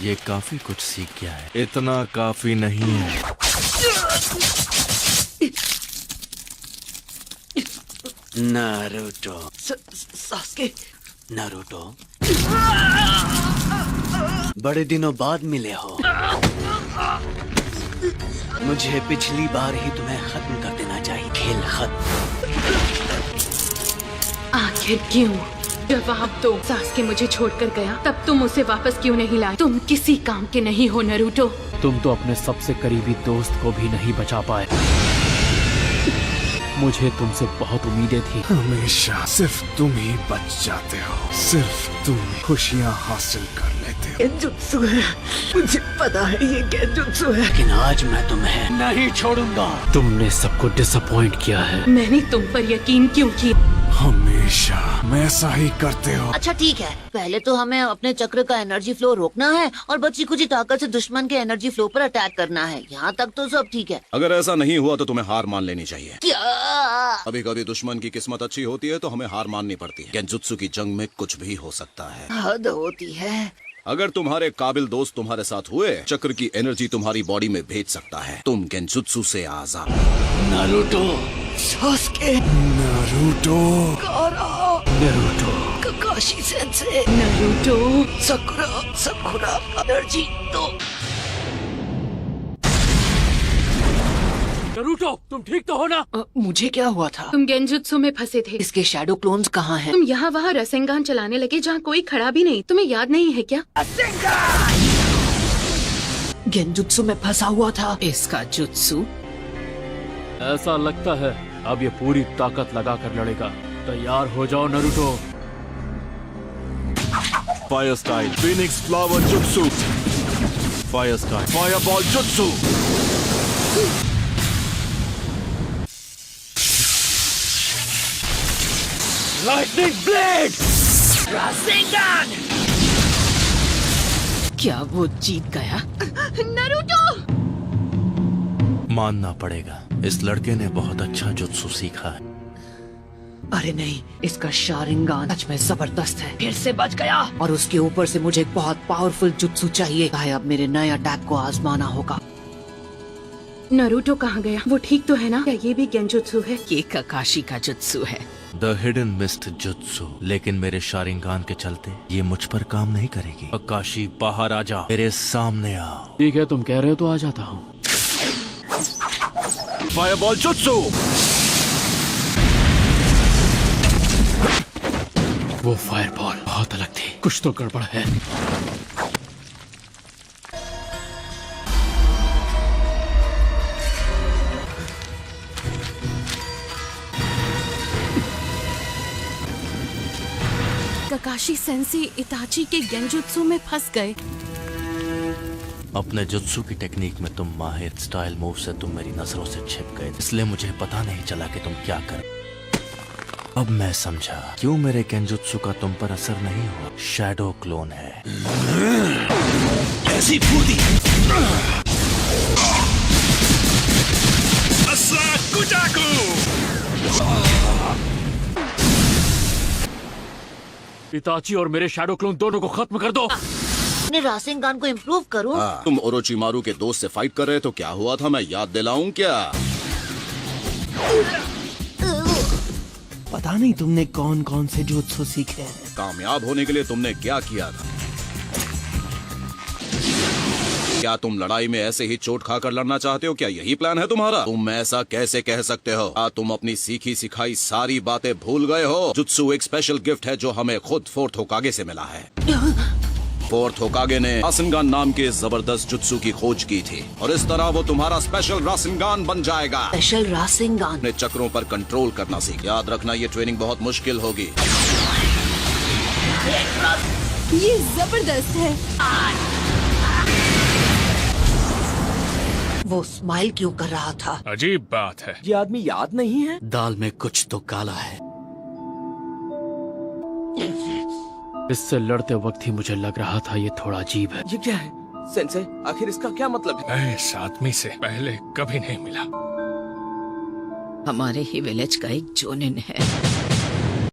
ये काफी कुछ सीख गया है। इतना काफी नहीं है। नारुतो। सास्के। नारुतो, बड़े दिनों बाद मिले हो। मुझे पिछली बार ही तुम्हें खत्म कर देना चाहिए। खेल खत्म। आखिर क्यों? जवाब दो। सास्के मुझे छोड़कर गया, तब तुम उसे वापस क्यों नहीं लाए? तुम किसी काम के नहीं हो नारुतो। तुम तो अपने सबसे करीबी दोस्त को भी नहीं बचा पाए। मुझे तुमसे बहुत उम्मीदें थी। हमेशा सिर्फ तुम ही बच जाते हो, सिर्फ तुम खुशियाँ हासिल कर लेते हो। गेंजुत्सु है, मुझे पता है ये गेंजुत्सु है, लेकिन आज मैं तुम्हें नहीं छोड़ूंगा। तुमने सबको डिसअपॉइंट किया है। मैंने तुम पर यकीन क्यों किया? हमेशा मैं ऐसा ही करते हो। अच्छा ठीक है, पहले तो हमें अपने चक्र का एनर्जी फ्लो रोकना है और बची कुछ ताकत से दुश्मन के एनर्जी फ्लो पर अटैक करना है। यहाँ तक तो सब ठीक है। अगर ऐसा नहीं हुआ तो तुम्हें हार मान लेनी चाहिए। क्या? कभी कभी दुश्मन की किस्मत अच्छी होती है तो हमें हार माननी पड़ती है। गेंजुत्सु की जंग में कुछ भी हो सकता है। हद होती है। अगर तुम्हारे काबिल दोस्त तुम्हारे साथ हुए, चक्र की एनर्जी तुम्हारी बॉडी में भेज सकता है। तुम गेंजुत्सु से आजाद। Naruto, Sasuke, Naruto, Naruto, Kakashi sensei, Naruto, Sakura energy दो। नारुतो, तुम ठीक तो हो ना? मुझे क्या हुआ था? तुम गेंजुत्सु में फंसे थे। इसके शैडो क्लोन्स कहाँ हैं? तुम यहाँ वहाँ रसेंगान चलाने लगे जहाँ कोई खड़ा भी नहीं। तुम्हें याद नहीं है क्या? गेंजुत्सु में फंसा हुआ था। इसका जुत्सु? ऐसा लगता है अब ये पूरी ताकत लगाकर लड़ेगा। तैयार हो जाओ Naruto. Fire style Phoenix flower jutsu. Fire style fireball jutsu. Lightning blade. क्या वो जीत गया? नारुतो! मानना पड़ेगा, इस लड़के ने बहुत अच्छा जुत्सु सीखा है। अरे नहीं, इसका शारिंगान सच में जबरदस्त है। फिर से बच गया। और उसके ऊपर से मुझे एक बहुत पावरफुल जुत्सु चाहिए। अब मेरे नए अटैक को आजमाना होगा। नारुतो कहाँ गया? वो ठीक तो है ना? क्या ये भी गेंजुत्सु है? ये काकाशी का जुत्सु है। The hidden mist jutsu. लेकिन मेरे शारिंगान के चलते ये मुझ पर काम नहीं करेगी। काकाशी बाहर आ जा, मेरे सामने आओ। ठीक है, तुम कह रहे हो तो आ जाता हूँ। Fireball jutsu. वो फायरबॉल बहुत अलग थी। कुछ तो गड़बड़ है। काकाशी सेंसी इताची के गेंजुत्सु में फंस गए। अपने जुत्सु की टेक्निक में तुम माहिर। स्टाइल मूव से तुम मेरी नजरों से छिप गए, इसलिए मुझे पता नहीं चला कि तुम क्या कर। अब मैं समझा क्यों मेरे गेंजुत्सु का तुम पर असर नहीं हुआ। शैडो क्लोन है। ऐसी फूदी। इताची और मेरे शैडो क्लोन दोनों को खत्म कर दो। अपने रासेंगान को इम्प्रूव करूं। तुम ओरोचिमारू के दोस्त से फाइट कर रहे तो क्या हुआ था, मैं याद दिलाऊं क्या? पता नहीं तुमने कौन कौन से जुत्सु सीखे हैं। कामयाब होने के लिए तुमने क्या किया था? क्या तुम लड़ाई में ऐसे ही चोट खाकर लड़ना चाहते हो? क्या यही प्लान है तुम्हारा? तुम ऐसा कैसे कह सकते हो? क्या तुम अपनी सीखी सिखाई सारी बातें भूल गए हो? जुत्सु एक स्पेशल गिफ्ट है जो हमें खुद फोर्थ होकागे से मिला है। फोर्थ होकागे ने रासेंगान नाम के जबरदस्त जुत्सु की खोज की थी और इस तरह वो तुम्हारा स्पेशल रासेंगान बन जाएगा। Special Rasengan. अपने चक्रों पर कंट्रोल करना सीख। याद रखना ये ट्रेनिंग बहुत मुश्किल होगी। ये जबरदस्त है। वो स्माइल क्यों कर रहा था? अजीब बात है। ये आदमी याद नहीं है? दाल में कुछ तो काला है। इससे लड़ते वक्त ही मुझे लग रहा था ये थोड़ा अजीब है। ये क्या है सेंसे? आखिर इसका क्या मतलब है? मैं इस आदमी से पहले कभी नहीं मिला। हमारे ही विलेज का एक जोनिन है।